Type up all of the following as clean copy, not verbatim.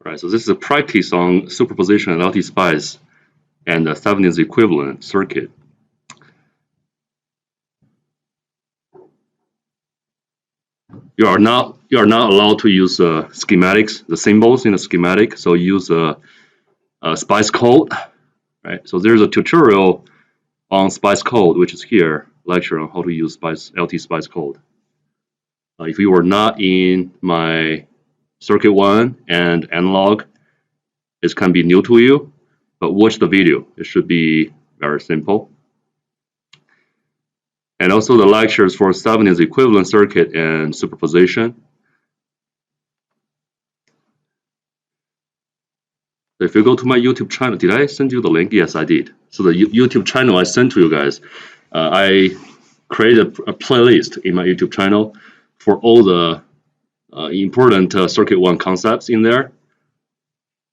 Right, so this is a practice on superposition and LTSpice and the Thevenin's equivalent circuit. You are not allowed to use schematics, the symbols in the schematic. So use a Spice code, right? So there's a tutorial on Spice code, which is here, lecture on how to use LTSpice code. If you were not in my circuit one and analog, it can be new to you, but watch the video. It should be very simple. And also the lectures for Thevenin's equivalent circuit and superposition. If you go to my YouTube channel, did I send you the link? Yes, I did. So the YouTube channel I sent to you guys, I created a playlist in my YouTube channel for all the important circuit one concepts in there.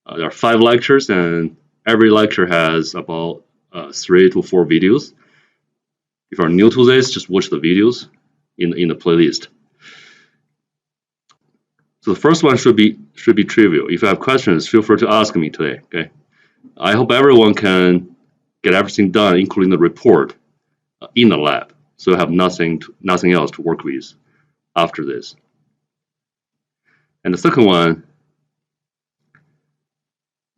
There are 5 lectures, and every lecture has about 3 to 4 videos. If you're new to this, just watch the videos in the playlist. So the first one should be trivial. If you have questions, feel free to ask me today. Okay. I hope everyone can get everything done, including the report, in the lab. So you have nothing else to work with after this. And the second one,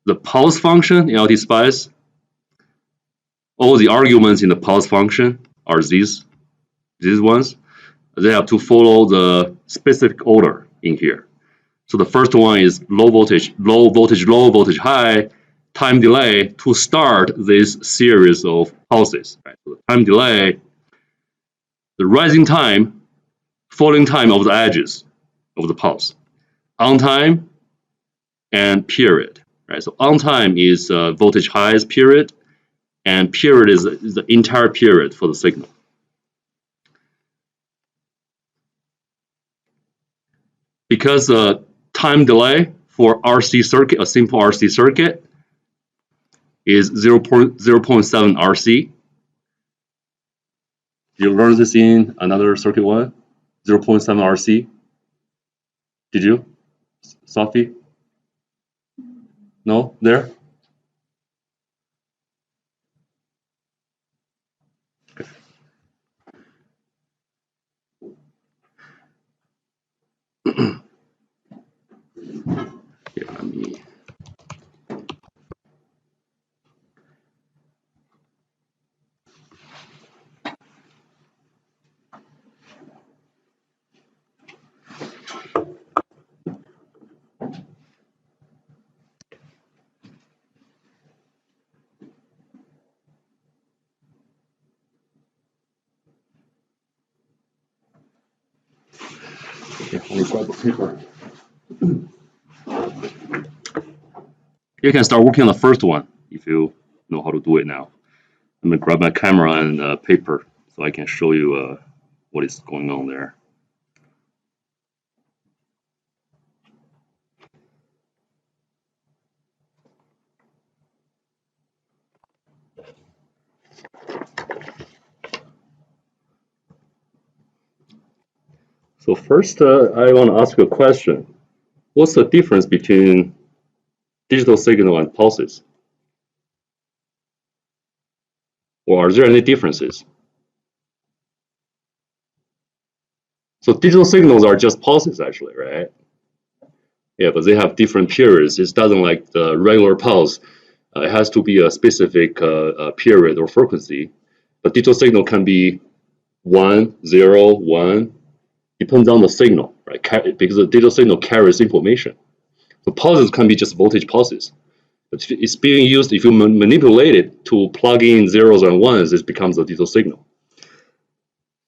the pulse function in LTSpice. All the arguments in the pulse function are these ones. They have to follow the specific order in here. So the first one is low voltage, low voltage, high, time delay to start this series of pulses. Right? So the time delay, the rising time, falling time of the edges of the pulse, on time, and period. Right? So on time is voltage highest period, and period is the entire period for the signal. Because time delay for RC circuit, a simple RC circuit, is 0.7 RC. You learned this in another circuit one, 0.7 RC. Did you, Sophie? No, there? Here, let me. Okay, let me grab the paper. You can start working on the first one if you know how to do it now. I'm going to grab my camera and paper so I can show you what is going on there. So first, I want to ask you a question. What's the difference between digital signal and pulses? Or are there any differences? So digital signals are just pulses actually, right? Yeah, but they have different periods. It doesn't like the regular pulse. It has to be a specific period or frequency. But digital signal can be 1, 0, 1. Depends on the signal, right? Because the digital signal carries information. So pulses can be just voltage pulses. But it's being used, if you manipulate it to plug in zeros and ones, it becomes a digital signal.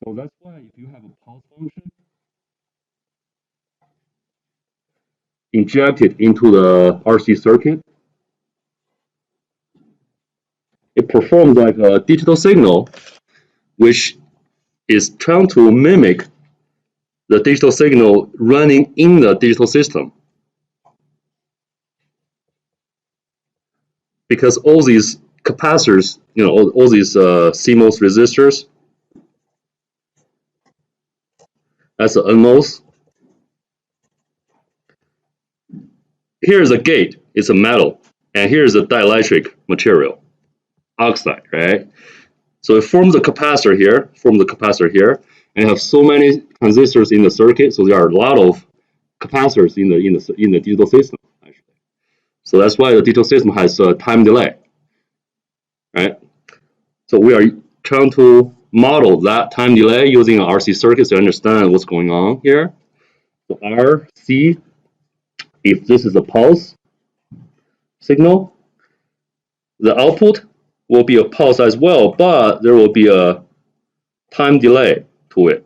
So that's why if you have a pulse function, inject it into the RC circuit, it performs like a digital signal, which is trying to mimic the digital signal running in the digital system. Because all these capacitors, you know, all these CMOS resistors, that's the NMOS. Here's a gate, it's a metal, and here's a dielectric material, oxide, right? So it forms a capacitor here, and have so many transistors in the circuit, so there are a lot of capacitors in the digital system, actually. So that's why the digital system has a time delay, right? So we are trying to model that time delay using an RC circuit to understand what's going on here. So RC, if this is a pulse signal, the output will be a pulse as well, but there will be a time delay to it.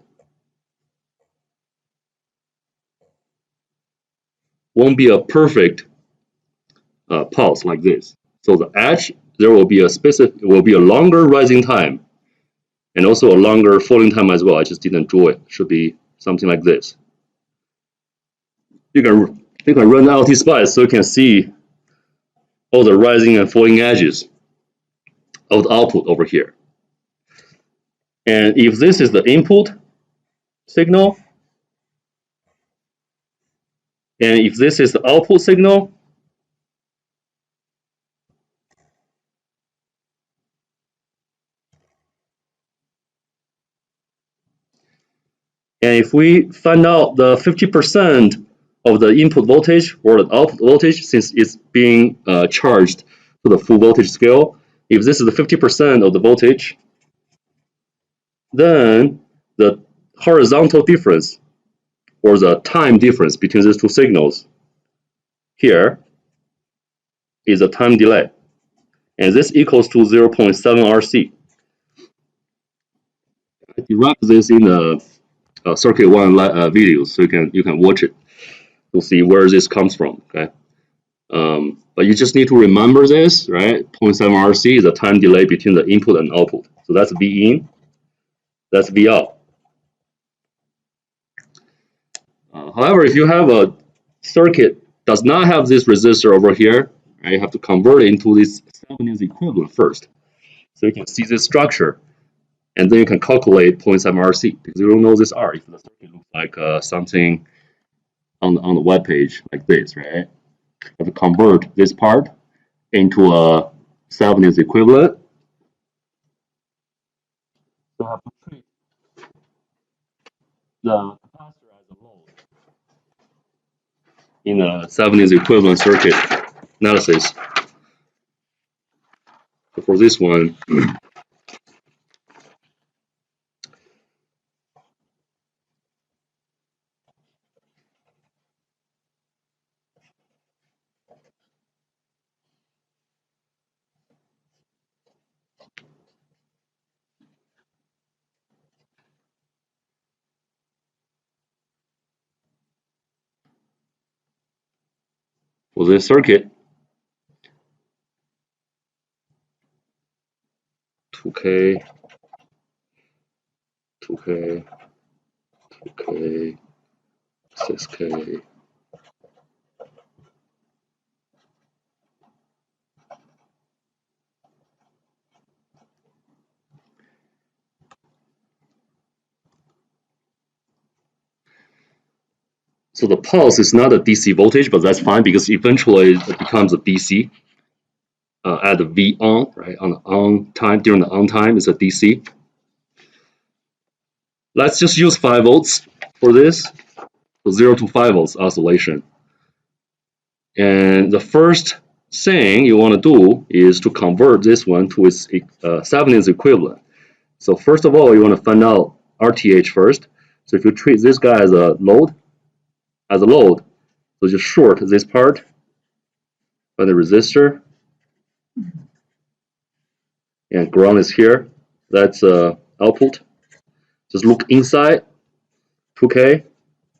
Won't be a perfect pulse like this. So the edge, there will be a longer rising time, and also a longer falling time as well. I just didn't draw it. Should be something like this. You can run LTSpice so you can see all the rising and falling edges of the output over here. And if this is the input signal, and if this is the output signal, and if we find out the 50% of the input voltage or the output voltage, since it's being charged to the full voltage scale, if this is the 50% of the voltage, then the horizontal difference or the time difference between these two signals here is a time delay. And this equals to 0.7 RC. I derived this in the circuit one video, so you can watch it to see where this comes from. Okay, but you just need to remember this, right? 0.7 RC is the time delay between the input and output. So that's V in, that's V out. However, if you have a circuit does not have this resistor over here, right, you have to convert it into this Thevenin's equivalent first. So you can see this structure, and then you can calculate 0.7 RC because you don't know this R if the circuit looks like something on the web page like this, right? You have to convert this part into a Thevenin's equivalent. So you have to treat the capacitor as a load in a Thevenin's equivalent circuit analysis. So for this one, for this circuit, 2K, 2K, 2K, 6K. So the pulse is not a DC voltage, but that's fine because eventually it becomes a DC at the V on, right? On the on time, during the on time, it's a DC. Let's just use 5 volts for this, so 0 to 5 volts oscillation. And the first thing you want to do is to convert this one to its Thevenin's equivalent. So first of all, you want to find out RTH first. So if you treat this guy as a load, so just short this part by the resistor, and ground is here. That's output. Just look inside. 2K,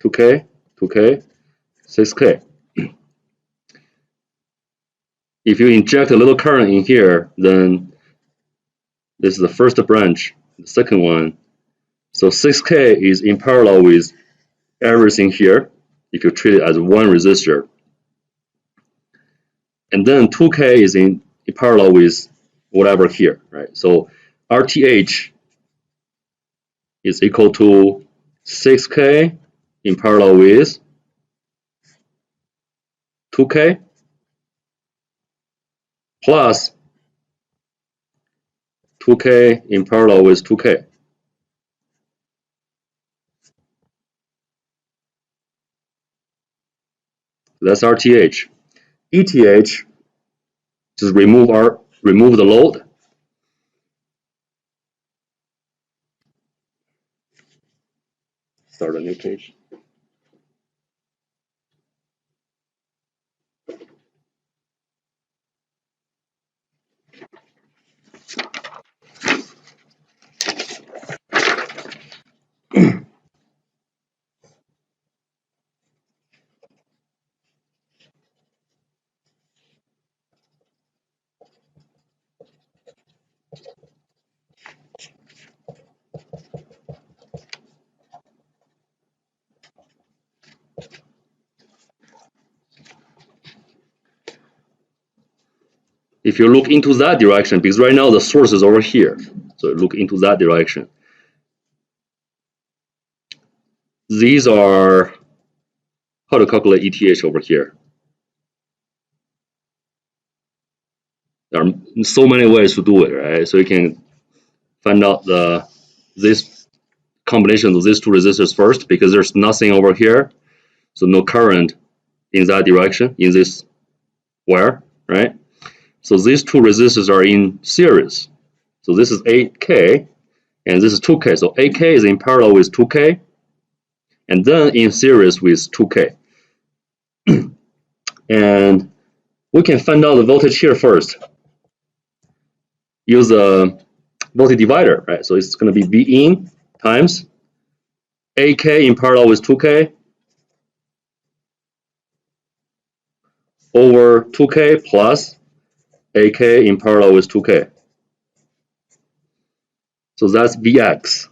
2K, 2K, 6K. If you inject a little current in here, then this is the first branch, the second one. So 6K is in parallel with everything here if you treat it as one resistor. And then 2K is in parallel with whatever here, right? So RTH is equal to 6K in parallel with 2K plus 2K in parallel with 2K. That's RTH. ETH, just remove the load. Start a new page. If you look into that direction, because right now the source is over here, so look into that direction. These are how to calculate ETH over here. There are so many ways to do it, right? So you can find out this combination of these two resistors first, because there's nothing over here, so no current in that direction, in this wire, right? So these two resistors are in series. So this is 8K and this is 2K. So 8K is in parallel with 2K and then in series with 2K. And we can find out the voltage here first. Use a voltage divider, right? So it's going to be V in times 8K in parallel with 2K over 2K plus 8K in parallel with 2K. So that's Vx.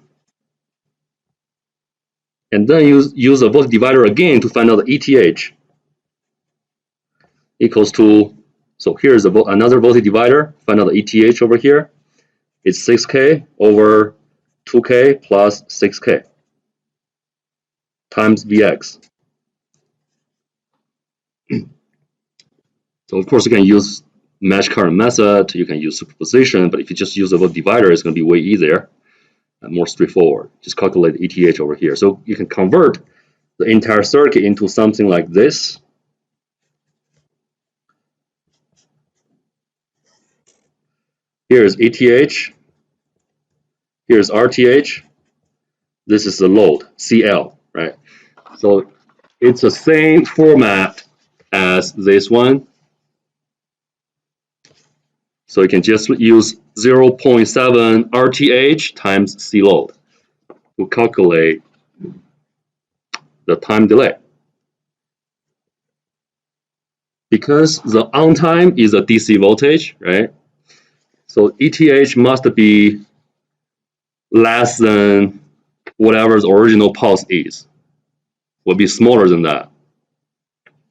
And then use a voltage divider again to find out the ETH equals to, so here's another voltage divider, find out the ETH over here. It's 6K over 2K plus 6K times Vx. So of course you can use match current method, you can use superposition, but if you just use a voltage divider, it's going to be way easier and more straightforward. Just calculate ETH over here. So you can convert the entire circuit into something like this. Here's ETH, here's RTH, this is the load, CL, right? So it's the same format as this one. So you can just use 0.7 RTH times C load to calculate the time delay. Because the on time is a DC voltage, right? So ETH must be less than whatever the original pulse is. Will be smaller than that.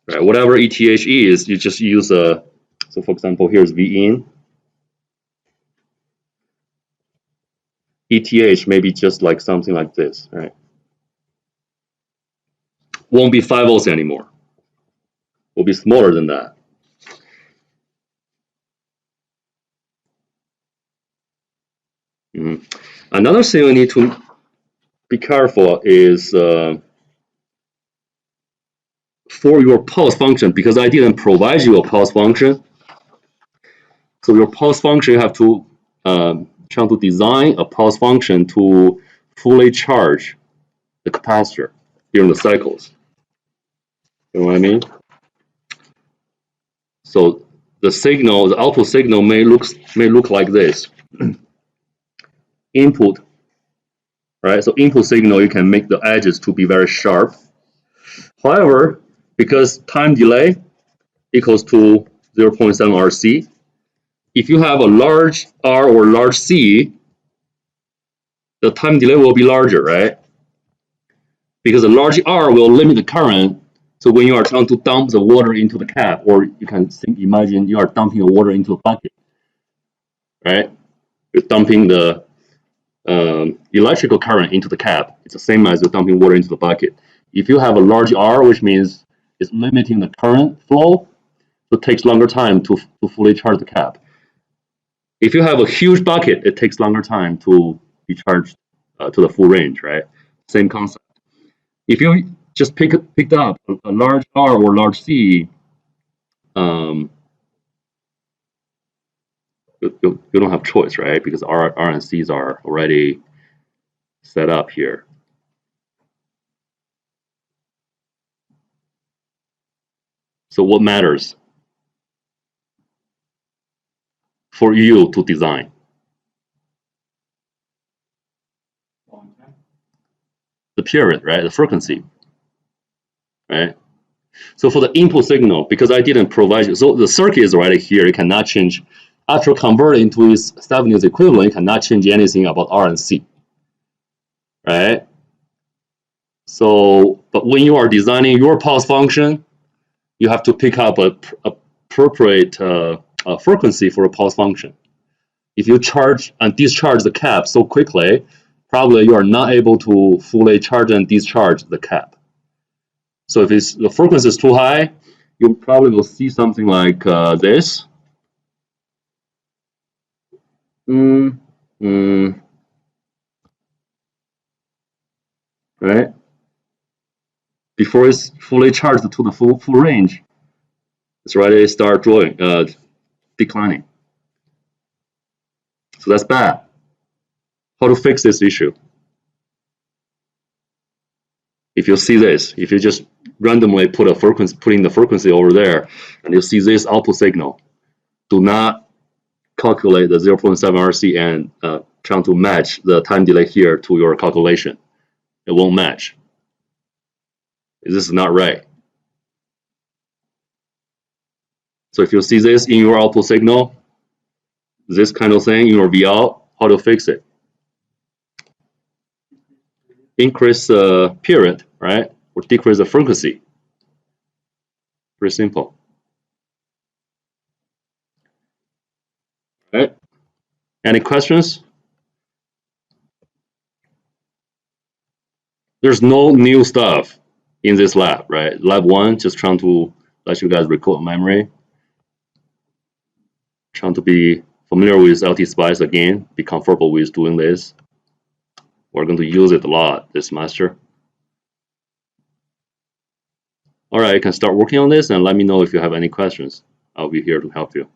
Right? Whatever ETH is, you just use a, so for example, here's V in. ETH maybe just like something like this, right? Won't be 5 volts anymore. Will be smaller than that. Another thing we need to be careful is for your pulse function, because I didn't provide you a pulse function. So your pulse function, you have to try to design a pulse function to fully charge the capacitor during the cycles. You know what I mean? So the signal, the output signal may look like this. Input, right? So input signal, you can make the edges to be very sharp. However, because time delay equals to 0.7 RC, if you have a large R or large C, the time delay will be larger, right? Because a large R will limit the current. So when you are trying to dump the water into the cap, or you can imagine you are dumping the water into a bucket, right? You're dumping the electrical current into the cap. It's the same as you're dumping water into the bucket. If you have a large R, which means is limiting the current flow, so it takes longer time to fully charge the cap. If you have a huge bucket, it takes longer time to be charged to the full range, right? Same concept. If you just picked up a large R or large C, you don't have choice, right? Because R and C's are already set up here. So what matters for you to design? The period, right? The frequency, right? So for the input signal, because I didn't provide you, so the circuit is already here. You cannot change. After converting to its Thevenin's equivalent, you cannot change anything about R and C, right? So, but when you are designing your pulse function, you have to pick up a appropriate frequency for a pulse function. If you charge and discharge the cap so quickly, probably you are not able to fully charge and discharge the cap. So if the frequency is too high, you probably will see something like this. Right? Before it's fully charged to the full range, it's already start declining. So that's bad. How to fix this issue? If you see this, if you just randomly put in the frequency over there, and you see this output signal, do not calculate the 0.7 RC and trying to match the time delay here to your calculation. It won't match. This is not right. So if you see this in your output signal, this kind of thing in your VL, how to fix it? Increase the period, right? Or decrease the frequency. Pretty simple. Right? Any questions? There's no new stuff in this lab, right? Lab 1, just trying to let you guys recall memory. Trying to be familiar with LTSpice again, be comfortable with doing this. We're going to use it a lot this semester. All right, you can start working on this and let me know if you have any questions. I'll be here to help you.